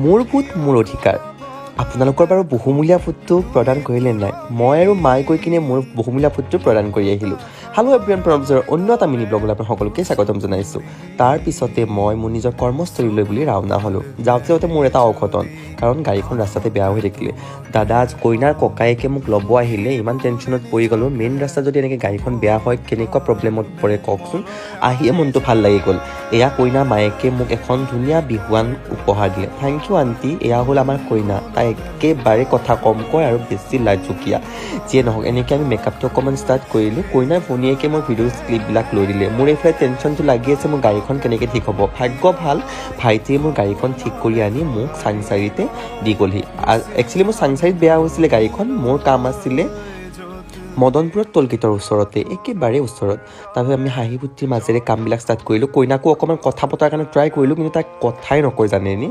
মোৰ ভোট মোৰ অধিকাৰ। আপোনালোকৰ বাৰু বহুমূলীয়া ভোটটো প্ৰদান কৰিলে নাই? মই আৰু মায়ে কৈ কিনে মোৰ বহুমূলীয়া ভোটটো প্ৰদান কৰি আহিলোঁ। হেল্ল' এভৰিৱান, প্ৰণৱজৰ অন্য এটা মিনি ব্লগলৈ আপোনাক সকলোকে স্বাগতম জনাইছোঁ। তাৰ পিছতে মই মোৰ নিজৰ কৰ্মস্থলীলৈ বুলি ৰাওনা হ'লোঁ। যাওঁতে মোৰ এটা অঘটন, কাৰণ গাড়ীখন ৰাস্তাতে বেয়া হৈ থাকিলে। দাদা কইনাৰ ককায়েকে মোক ল'ব আহিলে, ইমান টেনশ্যনত পৰি গ'লোঁ। মেইন ৰাস্তাত যদি এনেকৈ গাড়ীখন বেয়া হয় কেনেকুৱা প্ৰব্লেমত পৰে কওকচোন। আহিয়ে মনটো ভাল লাগি গ'ল। এয়া কইনাৰ মায়েকে মোক এখন ধুনীয়া বিহুৱান উপহাৰ দিলে। Thank you aunty. এয়া হ'ল আমাৰ কইনা। তাই একেবাৰে কথা কম কয় আৰু বেছি লাজুকীয়া। যিয়ে নহওক, এনেকৈ আমি মেকআপটো অকণমান ষ্টাৰ্ট কৰিলোঁ। কইনাৰ ভনীয়েকে মোৰ ভিডিঅ'জ ক্লিপবিলাক লৈ দিলে। মোৰ এইফালে টেনশ্যনটো লাগি আছে, মোৰ গাড়ীখন কেনেকৈ ঠিক হ'ব। ভাগ্য ভাল, ভাইটিয়ে মোৰ গাড়ীখন ঠিক কৰি আনি মোক চাংচাৰিতে দি গ'লহি। একচুৱেলি মোৰ চাংচাৰিত বেয়া হৈছিলে গাড়ীখন। মোৰ কাম আছিলে মদনপুৰত টলগেটৰ ওচৰতে, একেবাৰে ওচৰত। তাৰপিছত আমি হাঁহি ফূৰ্তিৰ মাজেৰে কামবিলাক ষ্টাৰ্ট কৰিলোঁ। কইনাকো অকণমান কথা পতাৰ কাৰণে ট্ৰাই কৰিলোঁ, কিন্তু তাই কথাই নকয় জানেনি।